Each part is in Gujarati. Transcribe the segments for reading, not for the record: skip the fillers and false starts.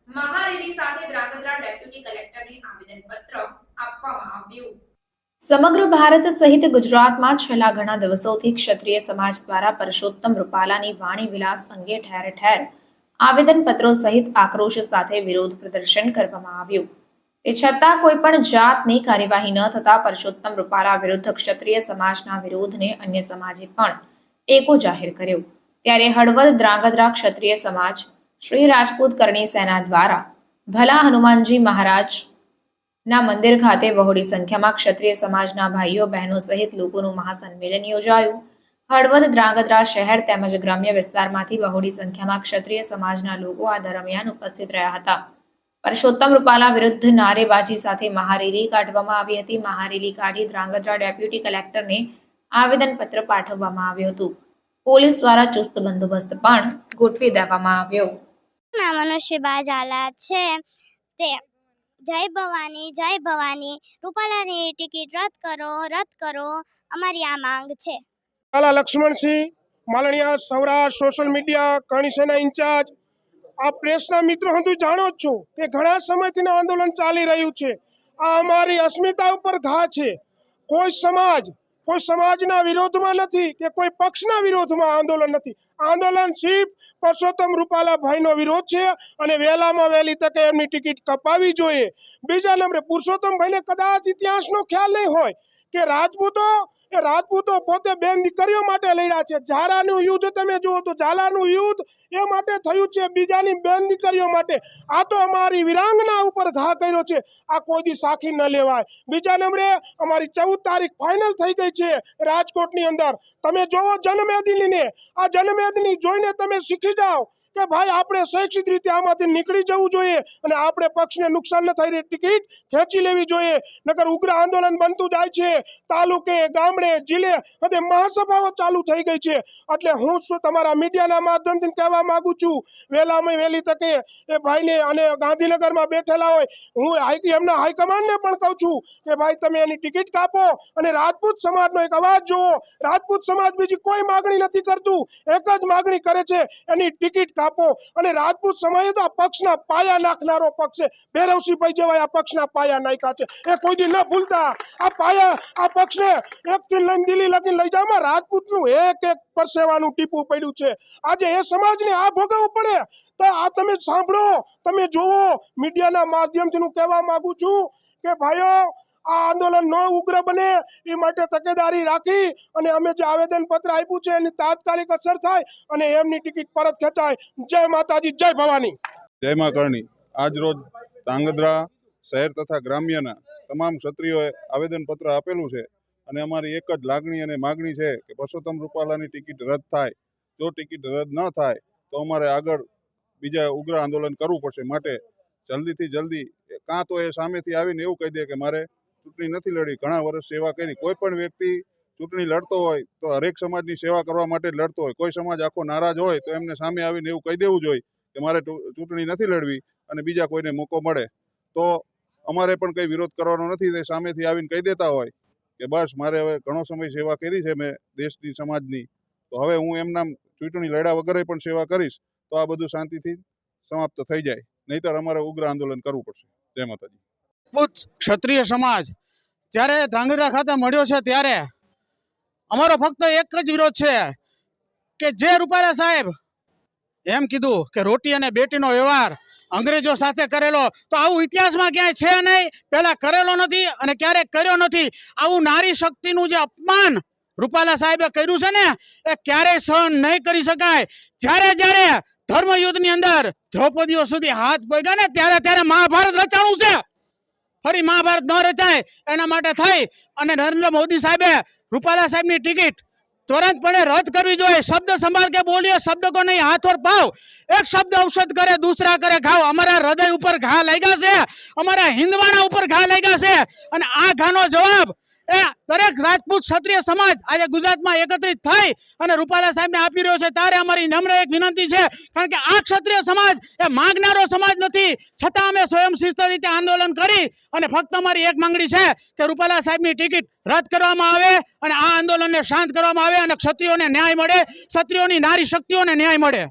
મહારેલી સાથે ધ્રાંગધ્રા ડેપ્યુટી કલેક્ટરને આવેદનપત્ર આપવામાં આવ્યું। સમગ્ર ભારત સહિત ગુજરાતમાં છેલ્લા ઘણા દિવસોથી ક્ષત્રિય સમાજ દ્વારા પરસોત્તમ રૂપાલાની વાણી વિલાસ અંગે ઠેર ઠેર આવેદનપત્રો સહિત આક્રોશ સાથે વિરોધ પ્રદર્શન કરવામાં આવ્યું। તે છતાં કોઈ પણ જાતની કાર્યવાહી ન થતા પરસોત્તમ રૂપાલા વિરુદ્ધ ક્ષત્રિય સમાજના વિરોધને અન્ય સમાજે પણ ટેકો જાહેર કર્યો। ત્યારે હળવદ ધ્રાંગધ્રા ક્ષત્રિય સમાજ શ્રી રાજપૂત કરણી સેના દ્વારા ભલા હનુમાનજી મહારાજ ના મંદિર ખાતે બહોળી સંખ્યામાં ક્ષત્રિય સમાજના ભાઈઓ બહેનો સહિત લોકોનું મહાસંમેલન યોજાયું। હળવદ ધ્રાંગધ્રા શહેર તેમજ ગ્રામ્ય વિસ્તારમાંથી બહોળી સંખ્યામાં ક્ષત્રિય સમાજના લોકો આ દરમિયાન ઉપસ્થિત રહ્યા હતા। પરસોત્તમ રૂપાલા વિરુદ્ધ નારેબાજી સાથે મહારેલી કાઢવામાં આવી હતી। મહારેલી કાઢી ધ્રાંગધ્રા ડેપ્યુટી કલેક્ટરને આવેદનપત્ર પાઠવવામાં આવ્યું હતું। પોલીસ દ્વારા ચુસ્ત બંદોબસ્ત પણ ગોઠવી દેવામાં આવ્યો। મનુષ્યબા ઝાલા છે તે જય ભવાની રૂપાલાની ટિકિટ રદ કરો અમારી આ માંગ છે। Jhala Laxmansinh માલણિયા Saurashtra social media Karni Sena in charge. આ પ્રેસના મિત્રો હું જાણો જ છું કે ઘણા સમયથી આંદોલન ચાલી રહ્યું છે। આ અમારી અસ્મિતા ઉપર ઘા છે। કોઈ સમાજના વિરોધમાં નથી કે કોઈ પક્ષના વિરોધમાં આંદોલન નથી। આંદોલન સિર્ફ પરસોત્તમ રૂપાલા ભાઈનો વિરોધ છે અને વહેલામાં વહેલી તકે એમની ટિકિટ કપાવી જોઈએ। બીજા નંબરે પુરુષોત્તમ ભાઈને કદાચ ઇતિહાસનો ખ્યાલ નહીં હોય કે રાજપૂતો પોતે બેન દીકરીઓ માટે લડ્યા છે। ઝાલાનું યુદ્ધ તમે જુઓ તો ઝાલાનું યુદ્ધ એ માટે થયું છે બીજાની બેન દીકરીઓ માટે। આ તો અમારી વિરાંગના ઉપર ઘા કર્યો છે। આ કોઈ દી સાખી ન લેવાય। બીજા નંબરે અમારી 14 તારીખ ફાઇનલ થઈ ગઈ છે રાજકોટની અંદર। તમે જોવો જનમેદનીને, આ જનમેદની જોઈને તમે શીખી જાઓ કે ભાઈ આપણે શૈક્ષિક રીતે આમાંથી નીકળી જવું જોઈએ અને આપણે પક્ષને નુકસાન ન થાય ટિકિટ ખેંચી લેવી જોઈએ। નકર ઉગ્ર આંદોલન બનતું જાય છે। તાલુકે ગામડે જિલ્લે અને મહાસભાઓ ચાલુ થઈ ગઈ છે। એટલે હું શું તમારા મીડિયાના માધ્યમથી કહેવા માંગુ છું, વહેલામાં વહેલી તકે એ ભાઈને અને ગાંધીનગરમાં બેઠેલા હોય હું એમના હાઈકમાન્ડને પણ કહું છું કે ભાઈ તમે એની ટિકિટ કાપો અને રાજપૂત સમાજનો એક અવાજ જોવો। રાજપૂત સમાજ બીજી કોઈ માગણી નથી કરતું, એક જ માગણી કરે છે એની ટિકિટ કાપો। અને રાજપૂત સમાજ તો આ પક્ષના પાયા નાખનારો પક્ષ છે। ભૈરવસિંહભાઈ જેવા આ પક્ષના પાયા નાખ્યા છે, એ કોઈ દી ન ભૂલતા। આ પાયા આ પક્ષને એકથી લઈને દિલ્હી લગીને લઈ જવામાં રાજપૂતનું એક પરસેવાનું ટીપું પડ્યું છે। આજે એ સમાજને આ ભોગવવું પડે તો આ તમે સાંભળો, તમે જોવો। મીડિયાના માધ્યમથી હું કહેવા માંગુ છું કે ભાઈઓ આ આંદોલન ન ઉગ્ર બને એ માટે તકેદારી રાખી અને અમે જે આવેદનપત્ર આપ્યું છે એની તાત્કાલિક અસર થાય અને એમની ટિકિટ પરત ખેંચાય। જય માતાજી, જય ભવાની, જય મા કરણી। આજ રોજ ધ્રાંગધ્રા શહેર તથા ગ્રામ્યના તમામ ક્ષત્રિયોએ આવેદનપત્ર આપેલું છે અને અમારી એક જ લાગણી અને માગણી છે કે પરસોત્તમ રૂપાલાની ટિકિટ રદ થાય। જો ટિકિટ રદ ન થાય તો અમારે આગળ બીજા ઉગ્ર આંદોલન કરવું પડશે। માટે જલ્દીથી જલ્દી કાં તો એ સામેથી આવીને એવું કહી દે કે મારે ચૂંટણી નથી લડી, ઘણા વર્ષ સેવા કરી। કોઈ પણ વ્યક્તિ ચૂંટણી લડતો હોય તો હરેક સમાજની સેવા કરવા માટે લડતો હોય। કોઈ સમાજ આખો નારાજ હોય તો એમને સામે આવીને એવું કહી દેવું જોઈએ કે મારે ચૂંટણી નથી લડવી અને બીજા કોઈને મોકો મળે તો અમારે પણ કંઈ વિરોધ કરવાનો નથી। તે સામેથી આવીને કહી દેતા હોય કે બસ મારે હવે ઘણો સમય સેવા કરી છે મેં દેશની સમાજની, તો હવે હું એમના ચૂંટણી લડ્યા વગર પણ સેવા કરીશ, તો આ બધું શાંતિથી સમાપ્ત થઈ જાય। નહીંતર અમારે ઉગ્ર આંદોલન કરવું પડશે। જય માતાજી। ક્ષત્રિય સમાજ જ્યારે ધ્રાંગધ્રા ખાતે મળ્યો છે ત્યારે અમારો ફક્ત એક જ વિરોધ છે કે જે રૂપાલા સાહેબ એમ કીધું કે રોટી અને બેટીનો વ્યવહાર અંગ્રેજો સાથે કરેલો, તો આવું ઇતિહાસમાં ક્યાંય છે નહીં, પહેલા કરેલો નથી અને ક્યારેક કર્યો નથી। આવું નારી શક્તિનું જે અપમાન રૂપાલા સાહેબે કર્યું છે ને એ ક્યારેય સહન નહીં કરી શકાય। જ્યારે જ્યારે ધર્મયુદ્ધની અંદર દ્રૌપદીઓ સુધી હાથ પગ્યા ને ત્યારે મહાભારત રચાણું છે। ફરી મહાભારત ન રચાય એના માટે થઈ અને નરેન્દ્ર મોદી સાહેબે રૂપાલા સાહેબની ટિકિટ तुरंतपणे रद्द करवी જોઈએ। शब्द संभाल के बोलिए, शब्द को नहीं हाथ और पाव। एक शब्द औषध करे, दूसरा करे घाव। हमारा हृदय ऊपर घा लाग्या છે, અમારા હિંદવાણા ઉપર ઘા લાગ્યા છે અને આ ઘાનો જવાબ એ દરેક રાજપૂત ક્ષત્રિય સમાજ આજે ગુજરાતમાં એકત્રિત થઈ અને રૂપાલા સાહેબને આપી રહ્યો છે। ત્યારે અમારી નમ્ર એક વિનંતી છે, કારણ કે આ ક્ષત્રિય સમાજ એ માંગનારો સમાજ નથી, છતાં અમે સ્વયંશિસ્ત રીતે આંદોલન કરી અને ફક્ત અમારી એક માંગણી છે કે રૂપાલા સાહેબની ટિકિટ રદ કરવામાં આવે અને આ આંદોલનને શાંત કરવામાં આવે અને ક્ષત્રિયોને ન્યાય મળે, ક્ષત્રિયોની નારી શક્તિઓને ન્યાય મળે।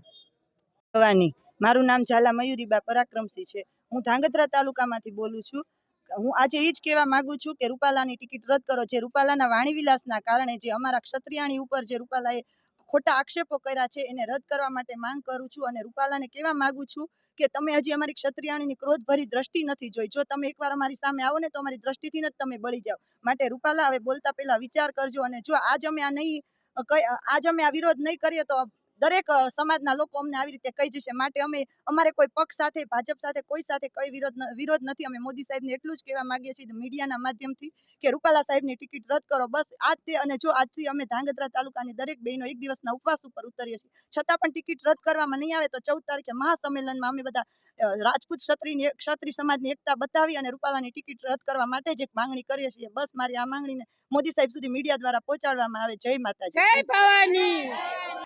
ભવાની મારું નામ ઝાલા મયુરીબા પરાક્રમસિંહ છે. હું ધાંગધ્રા તાલુકામાંથી બોલું છું. હું આજે એ જ કહેવા માંગુ છું કે રૂપાલાની ટિકિટ રદ કરો. જે રૂપાલાના વાણીવિલાસના કારણે જે અમારા ક્ષત્રિયાણી ઉપર જે રૂપાલાએ ખોટા આક્ષેપો કર્યા છે એને રદ કરવા માટે માંગ કરું છું. અને રૂપાલાને કહેવા માંગુ છું કે તમે હજી અમારી ક્ષત્રિયાણીની ક્રોધભરી દ્રષ્ટિ નથી જોઈ. જો તમે એકવાર અમારી સામે આવો ને તો અમારી દ્રષ્ટિથી જ તમે બળી જાઓ. માટે રૂપાલા હવે બોલતા પહેલા વિચાર કરજો. અને જો આજ અમે આ વિરોધ નહીં કરીએ તો દરેક સમાજના લોકો અમને આવી રીતે કહી જશે. માટે અમારે કોઈ પક્ષ સાથે, ભાજપ સાથે, કોઈ સાથે કઈ વિરોધ નથી. અમે મોદી સાહેબને એટલું જ કહેવા માંગીએ છીએ મીડિયાના માધ્યમથી કે રૂપાલા સાહેબની ટિકિટ રદ કરો. બસ આજથી. અને જો આજથી અમે ધાંગધ્રા તાલુકાની દરેક બહેનો એક દિવસના ઉપવાસ ઉપર ઉતરીએ છીએ. છતાં પણ ટિકિટ રદ કરવામાં નહીં આવે તો 14 તારીખે મહાસંમેલનમાં અમે બધા રાજપૂત ક્ષત્રિય સમાજની એકતા બતાવી અને રૂપાલાની ટિકિટ રદ કરવા માટે જ એક માંગણી કરીએ છીએ. બસ મારી આ માંગણીને મોદી સાહેબ સુધી મીડિયા દ્વારા પહોંચાડવામાં આવે. જય માતાજી. જય ભવાની.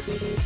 Thank you.